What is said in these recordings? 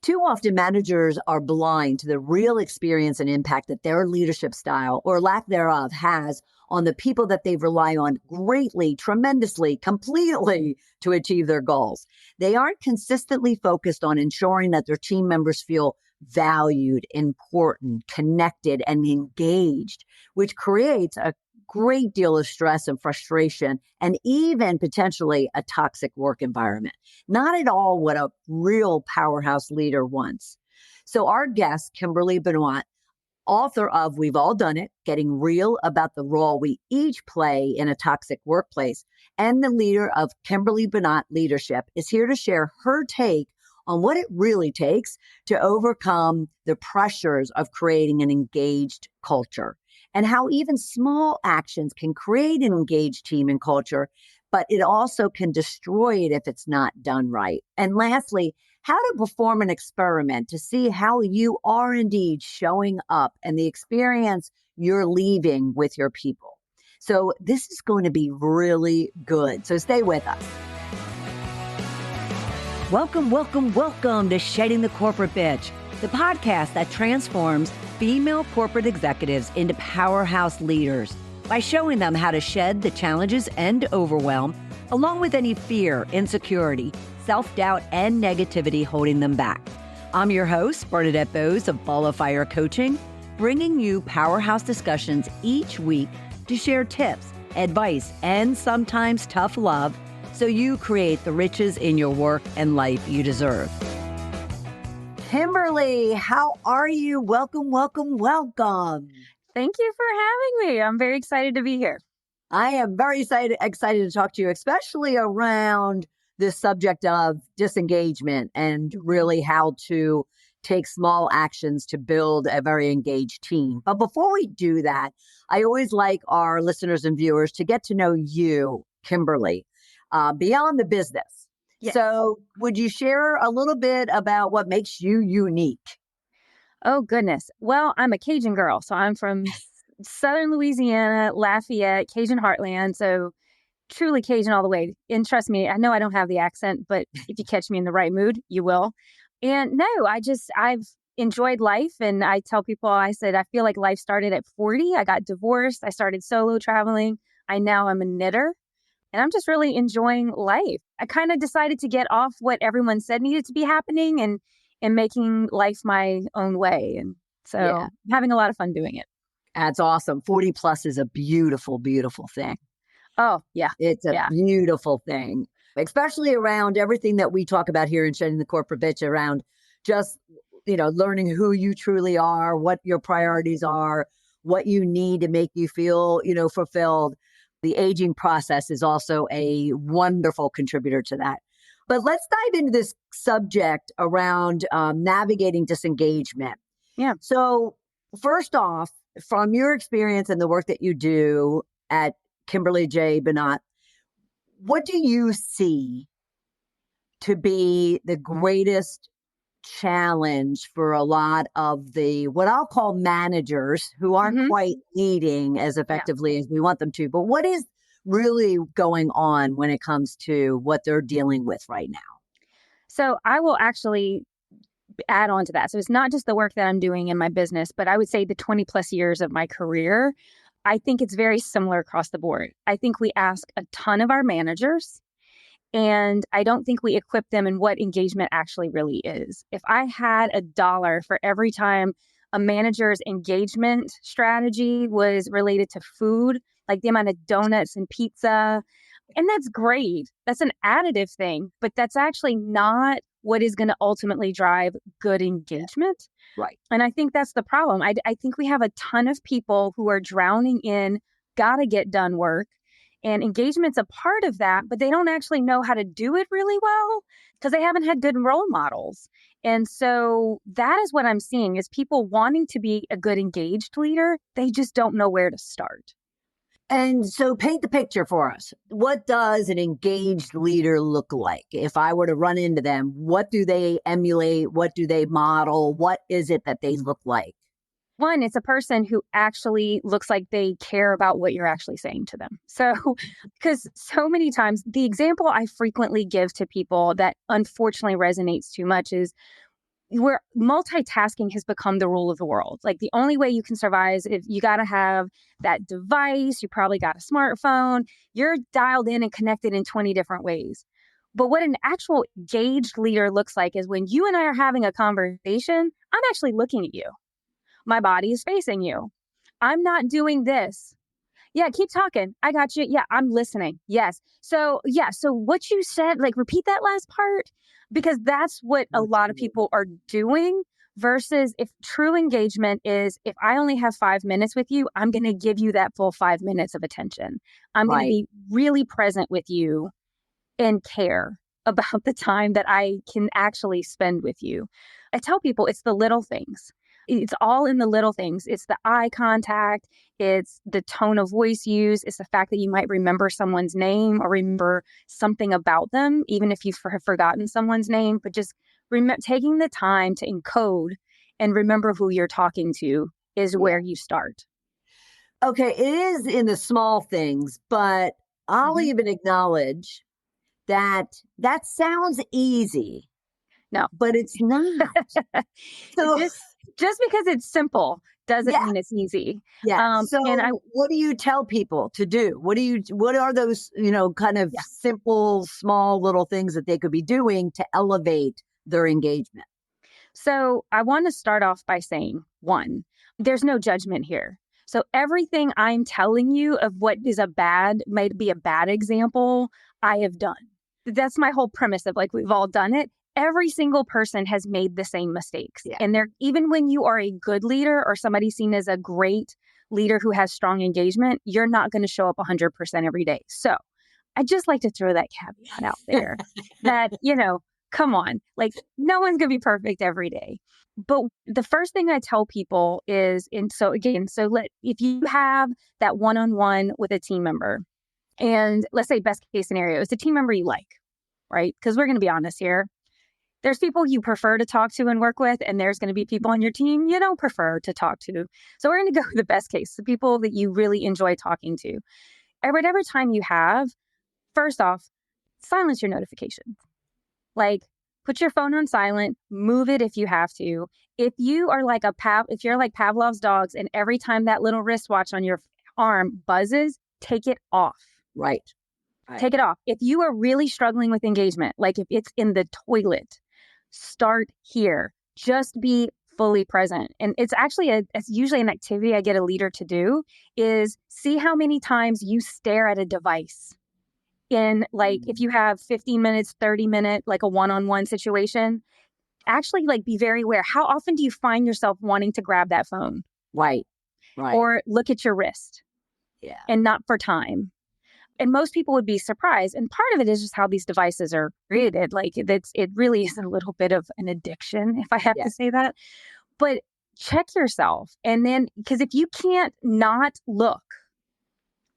Too often, managers are blind to the real experience and impact that their leadership style or lack thereof has on the people that they rely on greatly, tremendously, completely to achieve their goals. They aren't consistently focused on ensuring that their team members feel valued, important, connected, and engaged, which creates a great deal of stress and frustration, and even potentially a toxic work environment. Not at all what a real powerhouse leader wants. So our guest, Kimberly Benoit, author of We've All Done It, Getting Real About the Role We Each Play in a Toxic Workplace, and the leader of Kimberly Benoit Leadership, is here to share her take on what it really takes to overcome the pressures of creating an engaged culture, and how even small actions can create an engaged team and culture, but it also can destroy it if it's not done right. And lastly, how to perform an experiment to see how you are indeed showing up and the experience you're leaving with your people. So this is going to be really good. So stay with us. Welcome, welcome, welcome to Shedding the Corporate Bitch, the podcast that transforms female corporate executives into powerhouse leaders by showing them how to shed the challenges and overwhelm, along with any fear, insecurity, self-doubt, and negativity holding them back. I'm your host, Bernadette Bose of Ball of Fire Coaching, bringing you powerhouse discussions each week to share tips, advice, and sometimes tough love so you create the riches in your work and life you deserve. Kimberly, how are you? Welcome, welcome, welcome. Thank you for having me. I'm very excited to be here. I am very excited to talk to you, especially around this subject of disengagement and really how to take small actions to build a very engaged team. But before we do that, I always like our listeners and viewers to get to know you, Kimberly, beyond the business. Yes. So would you share a little bit about what makes you unique? Oh, goodness. Well, I'm a Cajun girl. So I'm from Southern Louisiana, Lafayette, Cajun heartland. So truly Cajun all the way. And trust me, I know I don't have the accent, but if you catch me in the right mood, you will. And no, I've enjoyed life. And I tell people, I said, I feel like life started at 40. I got divorced. I started solo traveling. Now I'm a knitter. And I'm just really enjoying life. I kind of decided to get off what everyone said needed to be happening and making life my own way. And so I'm having a lot of fun doing it. That's awesome. 40 plus is a beautiful, beautiful thing. Oh, yeah. It's a beautiful thing, especially around everything that we talk about here in Shedding the Corporate Bitch, around just, learning who you truly are, what your priorities are, what you need to make you feel, fulfilled. The aging process is also a wonderful contributor to that. But let's dive into this subject around navigating disengagement. Yeah. So first off, from your experience and the work that you do at Kimberly J. Benoit, what do you see to be the greatest challenge for a lot of the, what I'll call managers who aren't quite leading as effectively as we want them to, but what is really going on when it comes to what they're dealing with right now? So I will actually add on to that. So it's not just the work that I'm doing in my business, but I would say the 20 plus years of my career, I think it's very similar across the board. I think we ask a ton of our managers, and I don't think we equip them in what engagement actually really is. If I had $1 for every time a manager's engagement strategy was related to food, like the amount of donuts and pizza, and that's great. That's an additive thing, but that's actually not what is going to ultimately drive good engagement. Right. And I think that's the problem. I think we have a ton of people who are drowning in gotta get done work, and engagement's a part of that, but they don't actually know how to do it really well because they haven't had good role models. And so that is what I'm seeing is people wanting to be a good engaged leader. They just don't know where to start. And so paint the picture for us. What does an engaged leader look like? If I were to run into them, what do they emulate? What do they model? What is it that they look like? One, it's a person who actually looks like they care about what you're actually saying to them. So, because so many times the example I frequently give to people that unfortunately resonates too much is where multitasking has become the rule of the world. Like the only way you can survive is if you got to have that device, you probably got a smartphone, you're dialed in and connected in 20 different ways. But what an actual engaged leader looks like is when you and I are having a conversation, I'm actually looking at you. My body is facing you. I'm not doing this. Yeah, keep talking. I got you. Yeah, I'm listening. Yes. So, yeah. So, what you said, like, repeat that last part, because that's what a lot of people are doing. Versus if true engagement is, if I only have 5 minutes with you, I'm going to give you that full 5 minutes of attention. I'm going to Right. be really present with you and care about the time that I can actually spend with you. I tell people it's the little things. It's all in the little things. It's the eye contact. It's the tone of voice used. It's the fact that you might remember someone's name or remember something about them, even if you've forgotten someone's name. But just taking the time to encode and remember who you're talking to is Yeah. where you start. Okay, it is in the small things, but I'll even acknowledge that that sounds easy, No. but it's not. So, just because it's simple doesn't yeah, mean it's easy. yeah. And I So, what do you tell people to do? What are those, kind of yeah. simple, small little things that they could be doing to elevate their engagement? So I want to start off by saying, one, there's no judgment here. So everything I'm telling you of what is might be a bad example, I have done. That's my whole premise of like, we've all done it. Every single person has made the same mistakes. Yeah. And even when you are a good leader or somebody seen as a great leader who has strong engagement, you're not going to show up 100% every day. So I just like to throw that caveat out there that, come on, like no one's going to be perfect every day. But the first thing I tell people is, if you have that one-on-one with a team member, and let's say best case scenario, it's a team member you like, right? Because we're going to be honest here. There's people you prefer to talk to and work with, and there's going to be people on your team you don't prefer to talk to. So we're going to go with the best case, the people that you really enjoy talking to. At whatever time you have, first off, silence your notifications. Like, put your phone on silent, move it if you have to. If you are like if you're like Pavlov's dogs, and every time that little wristwatch on your arm buzzes, take it off. Right. Take it off. If you are really struggling with engagement, like if it's in the toilet, start here. Just be fully present. And it's actually it's usually an activity I get a leader to do is see how many times you stare at a device. In like, if you have 15 minutes, 30-minute, like a one-on-one situation, actually like be very aware. How often do you find yourself wanting to grab that phone? Right. Right. Or look at your wrist? Yeah. And not for time. And most people would be surprised. And part of it is just how these devices are created. Like it really is a little bit of an addiction, if I have to say that. But check yourself. And then, because if you can't not look,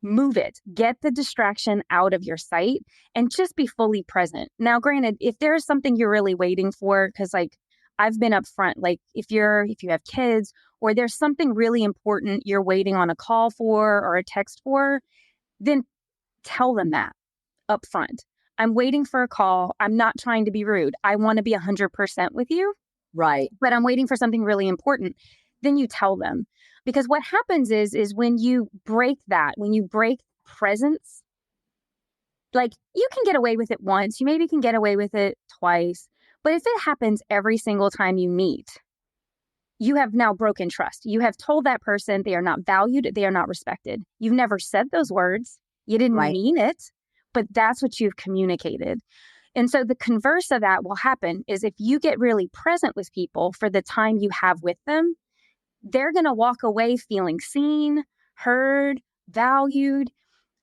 move it, get the distraction out of your sight and just be fully present. Now, granted, if there's something you're really waiting for, because like I've been up front, like if you have kids or there's something really important you're waiting on a call for or a text for, then tell them that up front. I'm waiting for a call. I'm not trying to be rude. I want to be 100% with you. Right. But I'm waiting for something really important. Then you tell them. Because what happens is when you break presence, like you can get away with it once, you maybe can get away with it twice. But if it happens every single time you meet, you have now broken trust. You have told that person they are not valued, they are not respected. You've never said those words. You didn't mean it, but that's what you've communicated. And so the converse of that will happen is if you get really present with people for the time you have with them, they're going to walk away feeling seen, heard, valued.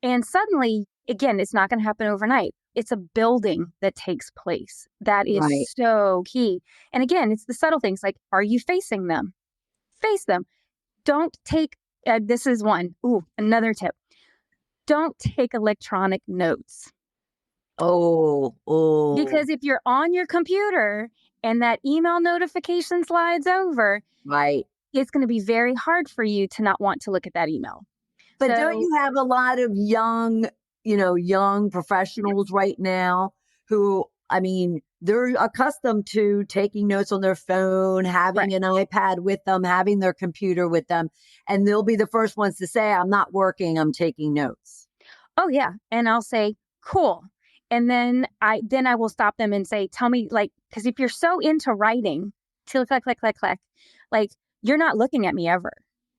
And suddenly, again, it's not going to happen overnight. It's a building that takes place. That is so key. And again, it's the subtle things like, are you facing them? Face them. Don't take, this is one. Ooh, another tip. Don't take electronic notes. Oh. Because if you're on your computer and that email notification slides over, it's going to be very hard for you to not want to look at that email. But don't you have a lot of young professionals right now who, I mean, they're accustomed to taking notes on their phone, Right. having an iPad with them, having their computer with them, and they'll be the first ones to say, I'm not working, I'm taking notes. Oh yeah. And I'll say, cool. And then I will stop them and say, tell me, like, because if you're so into writing, click, click, click, click, click, like you're not looking at me ever.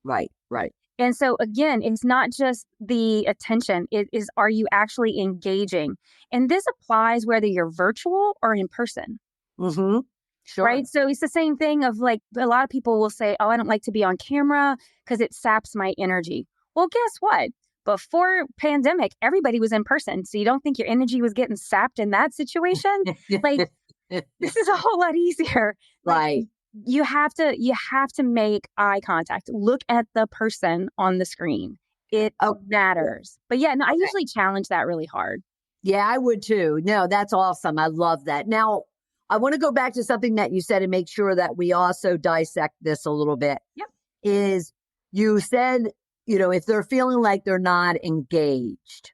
Right, right. And so again, it's not just the attention, it is, are you actually engaging? And this applies whether you're virtual or in person. Mm-hmm. Right. Sure. So it's the same thing of like a lot of people will say, oh, I don't like to be on camera because it saps my energy. Well, guess what? Before pandemic, everybody was in person. So you don't think your energy was getting sapped in that situation? Like this is a whole lot easier. Like Right. you have to make eye contact. Look at the person on the screen. It Oh, matters. But yeah, no, I okay. usually challenge that really hard. Yeah, I would too. No, that's awesome. I love that. Now, I want to go back to something that you said and make sure that we also dissect this a little bit. Yep. Is you said, if they're feeling like they're not engaged,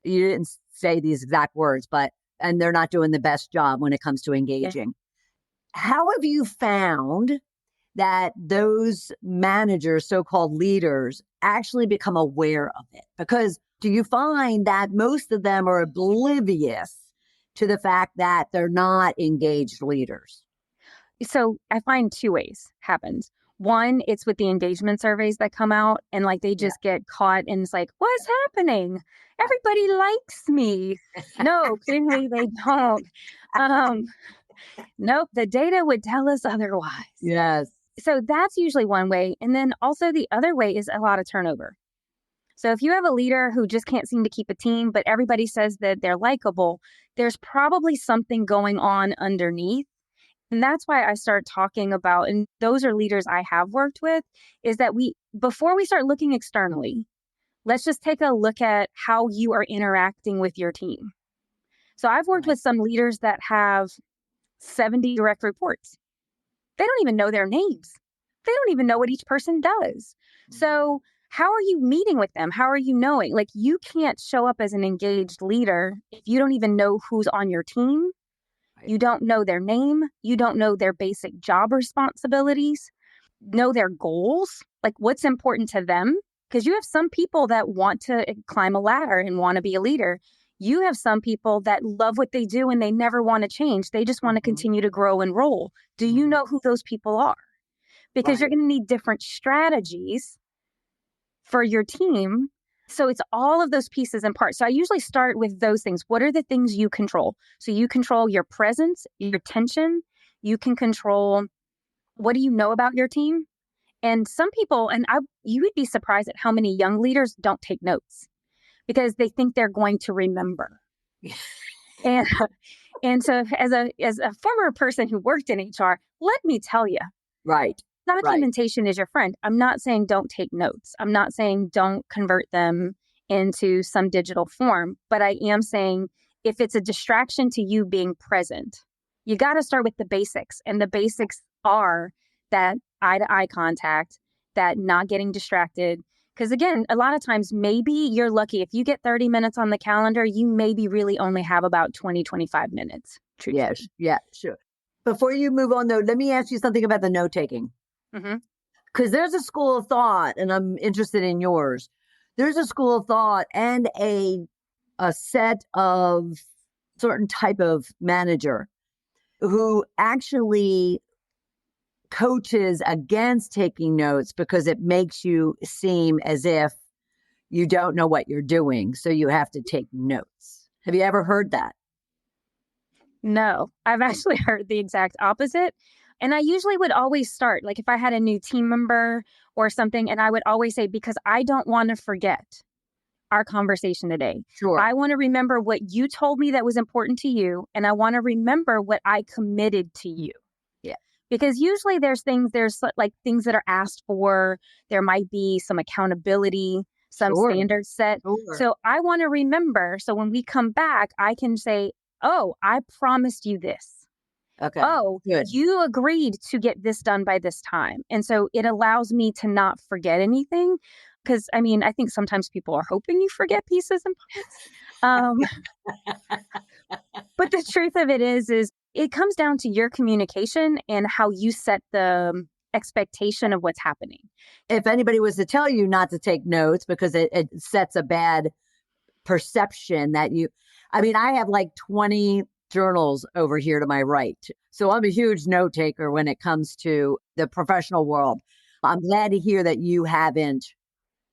you didn't say these exact words, and they're not doing the best job when it comes to Yeah. engaging. How have you found that those managers, so-called leaders, actually become aware of it? Because do you find that most of them are oblivious to the fact that they're not engaged leaders? So I find two ways happens. One, it's with the engagement surveys that come out and like they Yeah. just get caught and it's like, what's happening? Everybody likes me. No, clearly they don't. Um, nope, the data would tell us otherwise. Yes. So that's usually one way. And then also the other way is a lot of turnover. So if you have a leader who just can't seem to keep a team, but everybody says that they're likable, there's probably something going on underneath. And that's why I start talking about, and those are leaders I have worked with, is that before we start looking externally, let's just take a look at how you are interacting with your team. So I've worked Right. with some leaders that have 70 direct reports. They don't even know their names. They don't even know what each person does. So how are you meeting with them? How are you knowing? Like you can't show up as an engaged leader if you don't even know who's on your team. Right. You don't know their name. You don't know their basic job responsibilities, know their goals, like what's important to them. Because you have some people that want to climb a ladder and want to be a leader. You have some people that love what they do and they never want to change. They just want to Mhm. continue to grow and roll. Do you Mhm. know who those people are? Because you're Right. going to need different strategies for your team. So it's all of those pieces and parts. So I usually start with those things. What are the things you control? So you control your presence, your attention. You can control what do you know about your team? And some people, you would be surprised at how many young leaders don't take notes because they think they're going to remember. And and so as a former person who worked in HR, let me tell you, Right. Right. documentation is your friend. I'm not saying don't take notes. I'm not saying don't convert them into some digital form, but I am saying if it's a distraction to you being present, you got to start with the basics. And the basics are that eye to eye contact, that not getting distracted. Because again, a lot of times, maybe you're lucky. If you get 30 minutes on the calendar, you maybe really only have about 20, 25 minutes, Yes. truthfully. Yeah. Sure. Before you move on, though, let me ask you something about the note taking. Hmm. Because there's a school of thought, and I'm interested in yours. There's a school of thought and a set of certain type of manager who actually coaches against taking notes because it makes you seem as if you don't know what you're doing, so you have to take notes. Have you ever heard that? No, I've actually heard the exact opposite. And I usually would always start, like if I had a new team member or something, and I would always say, because I don't want to forget our conversation today. Sure. I want to remember what you told me that was important to you, and I want to remember what I committed to you. Yeah. Because usually there's like things that are asked for, there might be some accountability, some Sure. standards set. Sure. So I want to remember. So when we come back, I can say, oh, I promised you this. Okay. Oh, Good. you agreed to get this done by this time. And so it allows me to not forget anything. Because I mean, I think sometimes people are hoping you forget pieces and parts. Um, but the truth of it is It comes down to your communication and how you set the expectation of what's happening. If anybody was to tell you not to take notes because it sets a bad perception that I have like 20 journals over here to my right. So I'm a huge note taker when it comes to the professional world. I'm glad to hear that you haven't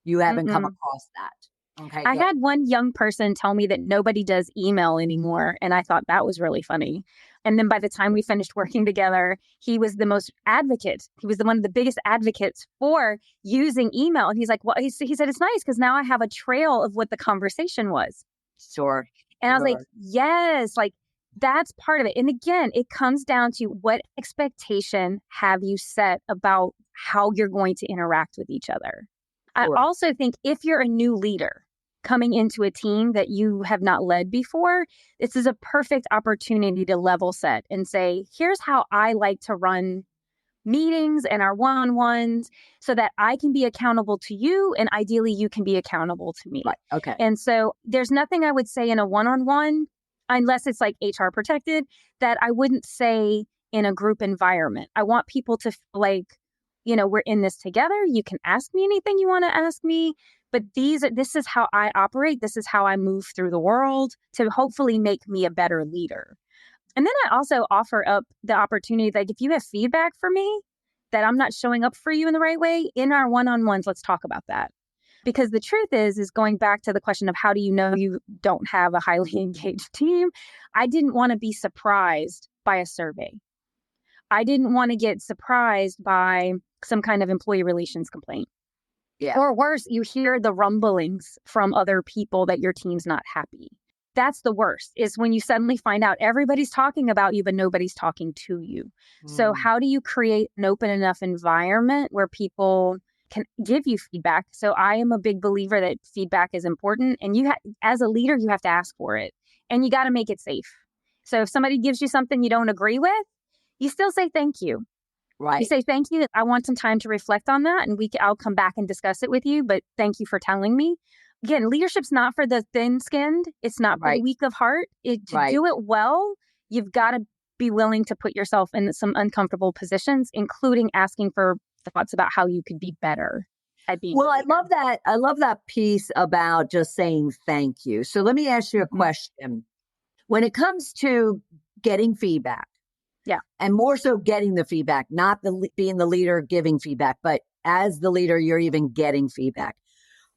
come across that. Okay. I Good. had one young person tell me that nobody does email anymore. And I thought that was really funny. And then by the time we finished working together, he was the most advocate. He was one of the biggest advocates for using email. And he's like, well, he said, it's nice because now I have a trail of what the conversation was. Sure. And I was like, yes, like that's part of it. And again, it comes down to what expectation have you set about how you're going to interact with each other. Sure. I also think if you're a new leader coming into a team that you have not led before, this is a perfect opportunity to level set and say, here's how I like to run meetings and our one-on-ones so that I can be accountable to you and ideally you can be accountable to me. Right. Okay. And so there's nothing I would say in a one-on-one, unless it's like HR protected, that I wouldn't say in a group environment. I want people to feel like, we're in this together. You can ask me anything you want to ask me, but this is how I operate. This is how I move through the world to hopefully make me a better leader. And then I also offer up the opportunity, like if you have feedback for me that I'm not showing up for you in the right way, in our one-on-ones, let's talk about that. Because the truth is going back to the question of how do you know you don't have a highly engaged team? I didn't want to be surprised by a survey. I didn't want to get surprised by some kind of employee relations complaint. Yeah. Or worse, you hear the rumblings from other people that your team's not happy. That's the worst, is when you suddenly find out everybody's talking about you, but nobody's talking to you. So how do you create an open enough environment where people can give you feedback? So I am a big believer that feedback is important. And as a leader, you have to ask for it. And you got to make it safe. So if somebody gives you something you don't agree with, you still say thank you. Right. You say, thank you. I want some time to reflect on that. And I'll come back and discuss it with you. But thank you for telling me. Again, leadership's not for the thin-skinned. It's not for the weak of heart. To do it well, you've got to be willing to put yourself in some uncomfortable positions, including asking for thoughts about how you could be better at being. Well, I love that. I love that piece about just saying thank you. So let me ask you a question. When it comes to getting feedback, and more so getting the feedback, not being the leader giving feedback, but as the leader, you're even getting feedback.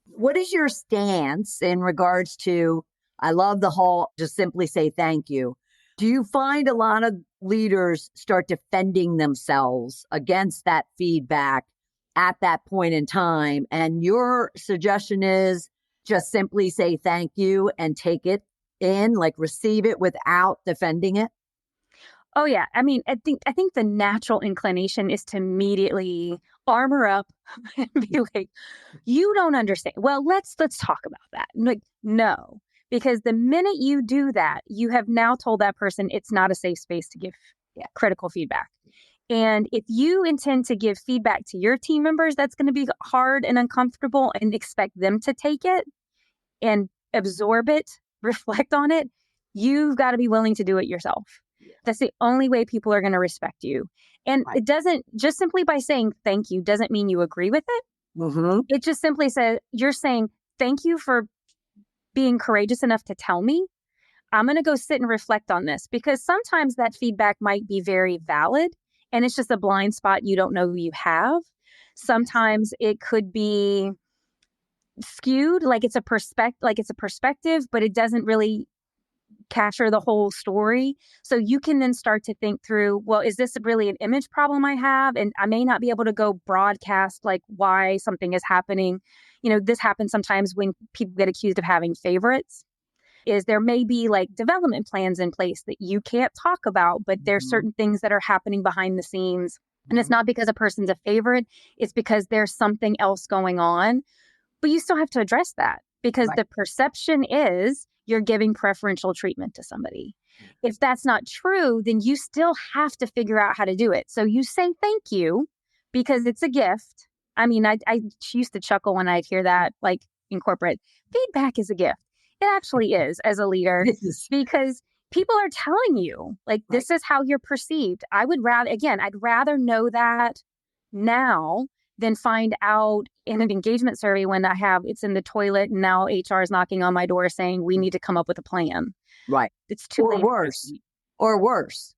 What is your stance in regards to, I love the whole, just simply say thank you. Do you find a lot of leaders start defending themselves against that feedback at that point in time? And your suggestion is just simply say thank you and take it in, like receive it without defending it? Oh, yeah. I mean, I think the natural inclination is to immediately armor up and be like, you don't understand. Well, let's talk about that. Like, no, because the minute you do that, you have now told that person it's not a safe space to give critical feedback. And if you intend to give feedback to your team members, that's going to be hard and uncomfortable, and expect them to take it and absorb it, reflect on it. You've got to be willing to do it yourself. That's the only way people are going to respect you. And it doesn't, just simply by saying thank you doesn't mean you agree with it. It just simply says, you're saying, thank you for being courageous enough to tell me. I'm going to go sit and reflect on this, because sometimes that feedback might be very valid and it's just a blind spot you don't know you have. Sometimes it could be skewed, like it's a perspective, but it doesn't really capture the whole story. So you can then start to think through, well, is this really an image problem I have? And I may not be able to go broadcast like why something is happening. This happens sometimes when people get accused of having favorites. Is there may be like development plans in place that you can't talk about, but there's certain things that are happening behind the scenes. And it's not because a person's a favorite, it's because there's something else going on. But you still have to address that, because the perception is you're giving preferential treatment to somebody. If that's not true, then you still have to figure out how to do it. So you say thank you because it's a gift. I mean, I used to chuckle when I'd hear that, like in corporate, feedback is a gift. It actually is, as a leader, because people are telling you, like, this is how you're perceived. I'd rather know that now than find out in an engagement survey when it's in the toilet and now HR is knocking on my door saying we need to come up with a plan. Right. It's too late. Or worse.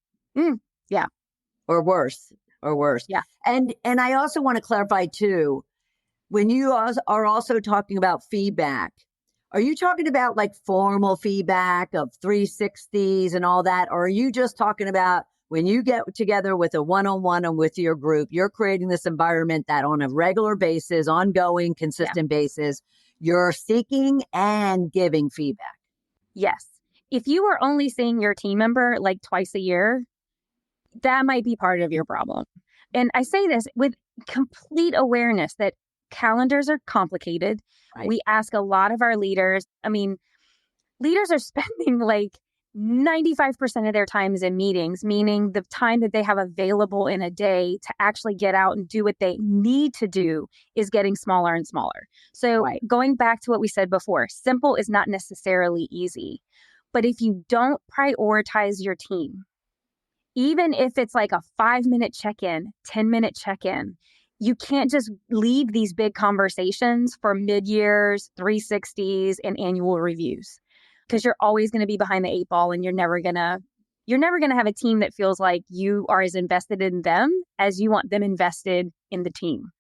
Yeah. Or worse. Yeah. And I also want to clarify too, when you are also talking about feedback, are you talking about like formal feedback of 360s and all that? Or are you just talking about when you get together with a one-on-one and with your group, you're creating this environment that on a regular basis, ongoing, consistent basis, you're seeking and giving feedback? Yes. If you are only seeing your team member like twice a year, that might be part of your problem. And I say this with complete awareness that calendars are complicated. Right. We ask a lot of our leaders. I mean, leaders are spending like 95% of their time is in meetings, meaning the time that they have available in a day to actually get out and do what they need to do is getting smaller and smaller. So going back to what we said before, simple is not necessarily easy. But if you don't prioritize your team, even if it's like a 5-minute check-in, 10-minute check-in, you can't just leave these big conversations for mid-years, 360s, and annual reviews, because you're always going to be behind the 8 ball and you're never going to have a team that feels like you are as invested in them as you want them invested in the team.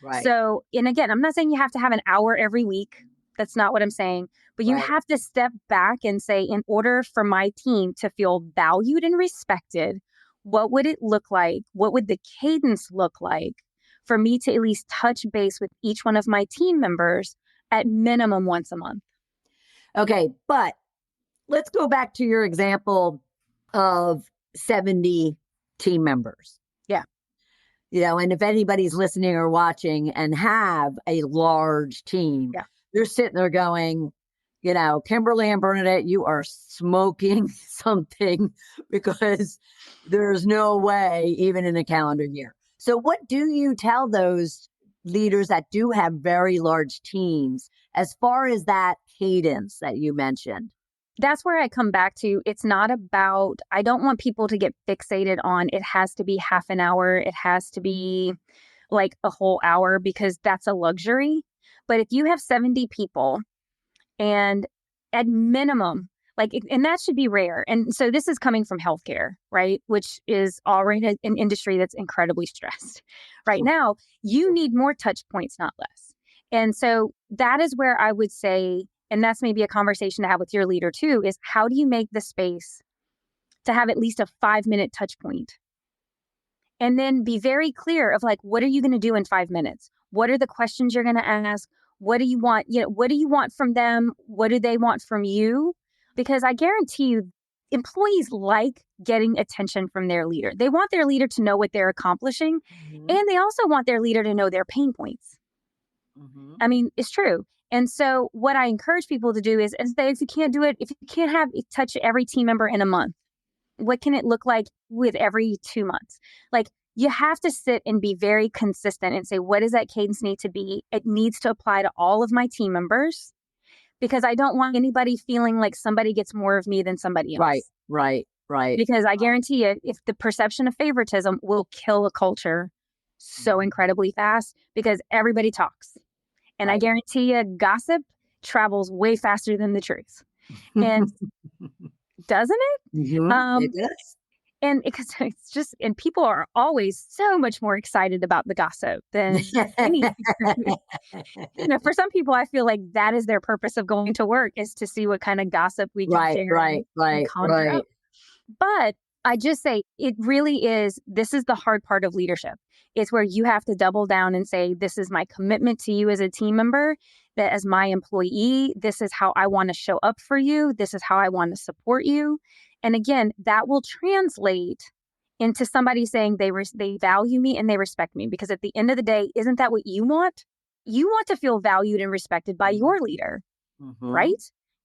Right. So, and again, I'm not saying you have to have an hour every week. That's not what I'm saying. But you have to step back and say, in order for my team to feel valued and respected, what would it look like? What would the cadence look like for me to at least touch base with each one of my team members at minimum once a month? Okay, but let's go back to your example of 70 team members. Yeah. And if anybody's listening or watching and have a large team, they're sitting there going, Kimberly and Bernadette, you are smoking something, because there's no way, even in a calendar year. So what do you tell those leaders that do have very large teams as far as that cadence that you mentioned? That's where I come back to. It's not about, I don't want people to get fixated on it has to be half an hour. It has to be like a whole hour, because that's a luxury. But if you have 70 people and at minimum, and that should be rare. And so this is coming from healthcare, right? Which is already an industry that's incredibly stressed. Right now, you need more touch points, not less. And so that is where I would say, and that's maybe a conversation to have with your leader too, is how do you make the space to have at least a 5-minute touch point? And then be very clear of what are you going to do in 5 minutes? What are the questions you're going to ask? What do you want? What do you want from them? What do they want from you? Because I guarantee you, employees like getting attention from their leader. They want their leader to know what they're accomplishing. And they also want their leader to know their pain points. I mean, it's true. And so what I encourage people to do is if you can't do it, if you can't touch every team member in a month, what can it look like with every 2 months? You have to sit and be very consistent and say, what does that cadence need to be? It needs to apply to all of my team members, because I don't want anybody feeling like somebody gets more of me than somebody else. Right. Because I guarantee you, if the perception of favoritism will kill a culture so incredibly fast, because everybody talks. And I guarantee you, gossip travels way faster than the truth. And doesn't it? It does. And because it's just, and people are always so much more excited about the gossip than any. For some people, I feel like that is their purpose of going to work, is to see what kind of gossip we can share. Right. But I just say it really is, this is the hard part of leadership. It's where you have to double down and say, this is my commitment to you as a team member, that as my employee, this is how I want to show up for you. This is how I want to support you. And again, that will translate into somebody saying they value me and they respect me. Because at the end of the day, isn't that what you want? You want to feel valued and respected by your leader, right?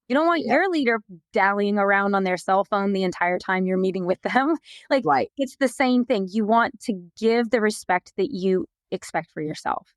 You don't want your leader dallying around on their cell phone the entire time you're meeting with them. It's the same thing. You want to give the respect that you expect for yourself.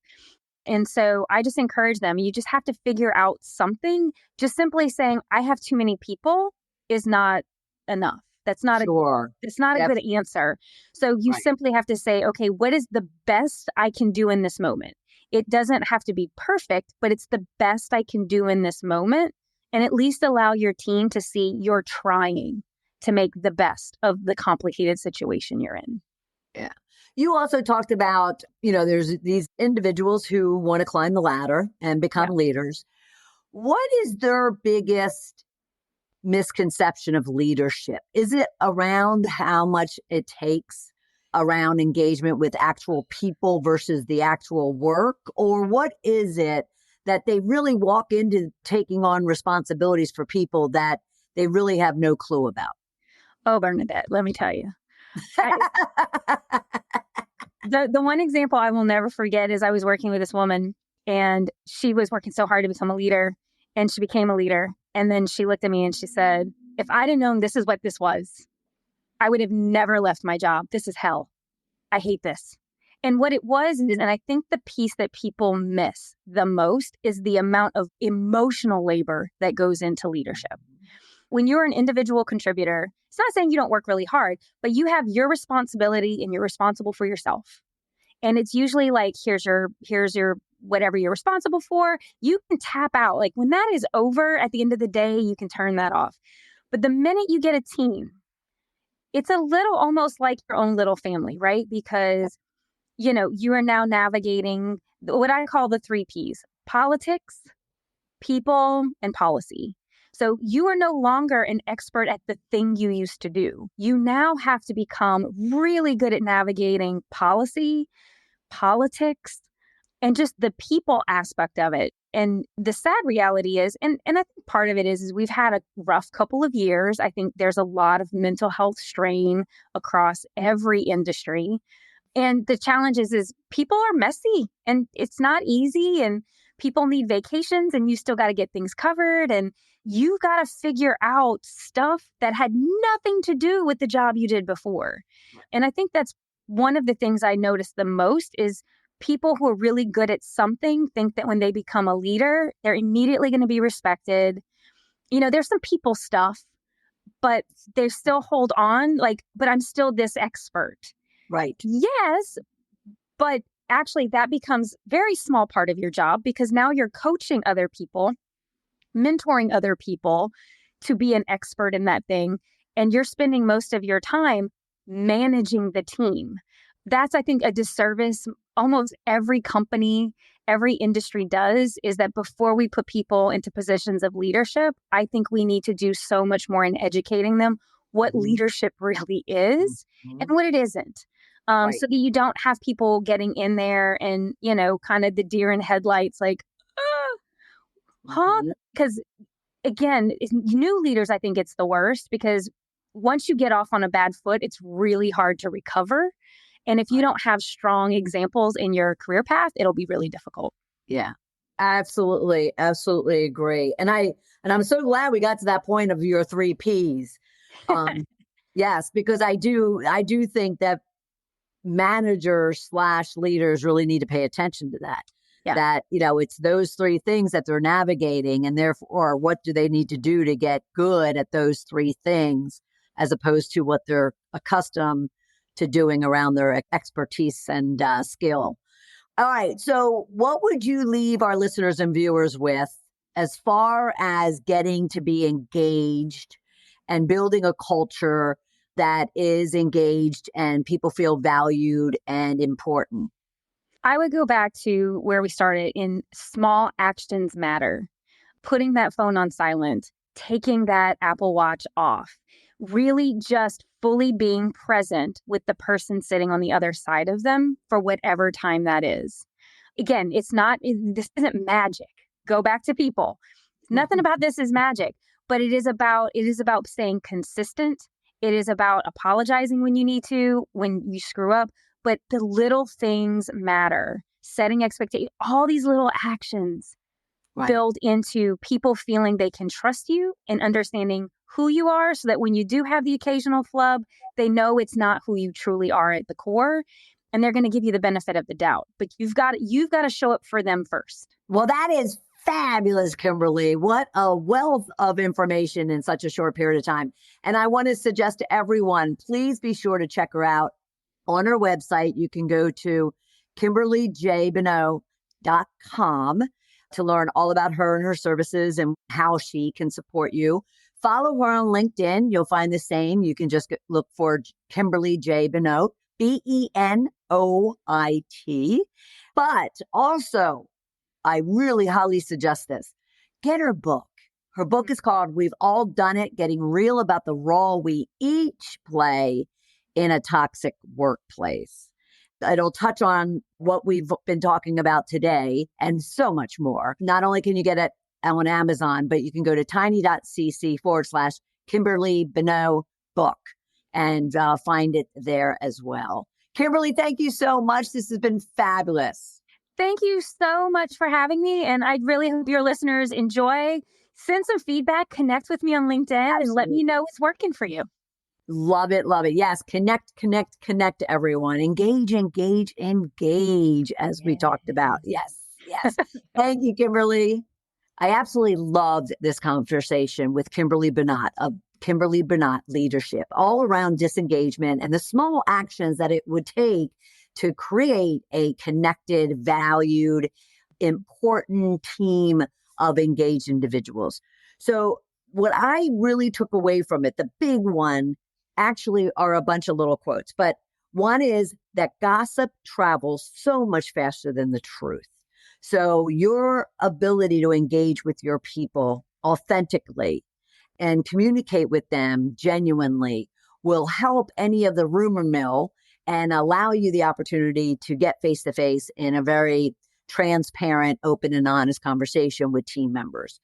And so I just encourage them. You just have to figure out something. Just simply saying, I have too many people is not enough. That's not Sure. it's not a good answer. So you Right. simply have to say, okay, what is the best I can do in this moment? It doesn't have to be perfect, but it's the best I can do in this moment. And at least allow your team to see you're trying to make the best of the complicated situation you're in. Yeah. You also talked about, there's these individuals who want to climb the ladder and become Yeah. leaders. What is their biggest misconception of leadership? Is it around how much it takes around engagement with actual people versus the actual work? Or what is it that they really walk into taking on responsibilities for people that they really have no clue about? Oh, Bernadette, let me tell you. The one example I will never forget is I was working with this woman and she was working so hard to become a leader and she became a leader. And then she looked at me and she said, if I'd have known this is what this was, I would have never left my job. This is hell. I hate this. And what it was is, and I think the piece that people miss the most is the amount of emotional labor that goes into leadership. When you're an individual contributor, it's not saying you don't work really hard, but you have your responsibility and you're responsible for yourself. And it's usually like, here's your whatever you're responsible for. You can tap out. Like when that is over at the end of the day, you can turn that off. But the minute you get a team, it's a little almost like your own little family, right? Because, you are now navigating what I call the 3 Ps: politics, people, and policy. So you are no longer an expert at the thing you used to do. You now have to become really good at navigating policy, politics, and just the people aspect of it. And the sad reality is, and I think part of it is we've had a rough couple of years. I think there's a lot of mental health strain across every industry. And the challenge is people are messy and it's not easy and people need vacations and you still got to get things covered and you got to figure out stuff that had nothing to do with the job you did before. And I think that's one of the things I noticed the most is people who are really good at something think that when they become a leader, they're immediately going to be respected. There's some people stuff, but they still hold on like, but I'm still this expert. Right. Yes, but actually that becomes very small part of your job because now you're coaching other people, mentoring other people to be an expert in that thing. And you're spending most of your time managing the team. That's, I think, a disservice almost every company, every industry does, is that before we put people into positions of leadership, I think we need to do so much more in educating them what leadership really is and what it isn't. Right. So that you don't have people getting in there and, kind of the deer in headlights, like, huh? Because again, new leaders, I think it's the worst because once you get off on a bad foot, it's really hard to recover. And if you don't have strong examples in your career path, it'll be really difficult. Yeah. Absolutely. Absolutely agree. And I'm so glad we got to that point of your 3 Ps. Yes, because I do think that managers/leaders really need to pay attention to that. Yeah. That, it's those 3 things that they're navigating, and therefore what do they need to do to get good at those 3 things as opposed to what they're accustomed to doing around their expertise and skill. All right. So what would you leave our listeners and viewers with as far as getting to be engaged and building a culture that is engaged and people feel valued and important? I would go back to where we started in small actions matter. Putting that phone on silent, taking that Apple Watch off, really just fully being present with the person sitting on the other side of them for whatever time that is. Again, this isn't magic. Go back to people. Nothing about this is magic, but it is about staying consistent. It is about apologizing when you need to, when you screw up, but the little things matter. Setting expectations, all these little actions build into people feeling they can trust you and understanding who you are so that when you do have the occasional flub, they know it's not who you truly are at the core and they're going to give you the benefit of the doubt. But you've got to show up for them first. Well, that is Fabulous, Kimberly. What a wealth of information in such a short period of time. And I want to suggest to everyone, please be sure to check her out on her website. You can go to KimberlyJBenoit.com to learn all about her and her services and how she can support you. Follow her on LinkedIn. You'll find the same. You can just look for Kimberly J. Benoit, Benoit. But also, I really highly suggest this. Get her book. Her book is called We've All Done It, Getting Real About the Role We Each Play in a Toxic Workplace. It'll touch on what we've been talking about today and so much more. Not only can you get it on Amazon, but you can go to tiny.cc/Kimberly Benoit book and find it there as well. Kimberly, thank you so much. This has been fabulous. Thank you so much for having me. And I really hope your listeners enjoy. Send some feedback, connect with me on LinkedIn, Absolutely. And let me know what's working for you. Love it. Love it. Yes. Connect, everyone. Engage, as we talked about. Yes. Thank you, Kimberly. I absolutely loved this conversation with Kimberly Benoit of Kimberly Benoit Leadership, all around disengagement and the small actions that it would take to create a connected, valued, important team of engaged individuals. So what I really took away from it, the big one, actually are a bunch of little quotes, but one is that gossip travels so much faster than the truth. So your ability to engage with your people authentically and communicate with them genuinely will help any of the rumor mill and allow you the opportunity to get face-to-face in a very transparent, open, and honest conversation with team members.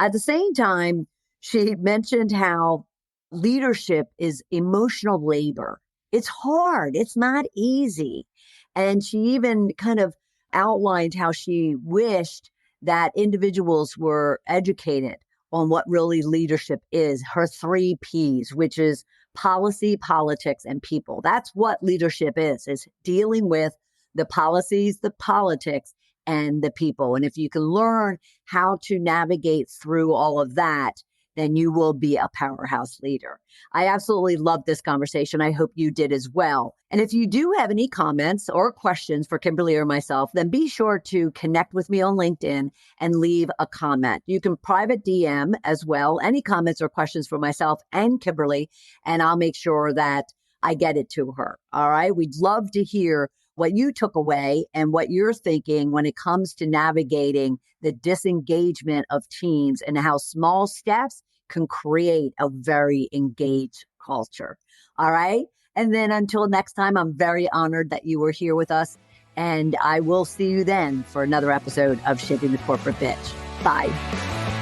At the same time, she mentioned how leadership is emotional labor. It's hard. It's not easy. And she even kind of outlined how she wished that individuals were educated on what really leadership is, her 3 Ps, which is policy, politics, and people. That's what leadership is dealing with the policies, the politics, and the people. And if you can learn how to navigate through all of that, then you will be a powerhouse leader. I absolutely loved this conversation. I hope you did as well. And if you do have any comments or questions for Kimberly or myself, then be sure to connect with me on LinkedIn and leave a comment. You can private DM as well, any comments or questions for myself and Kimberly, and I'll make sure that I get it to her. All right. We'd love to hear what you took away and what you're thinking when it comes to navigating the disengagement of teams and how small steps can create a very engaged culture. All right. And then until next time, I'm very honored that you were here with us. And I will see you then for another episode of Shaping the Corporate Bitch. Bye.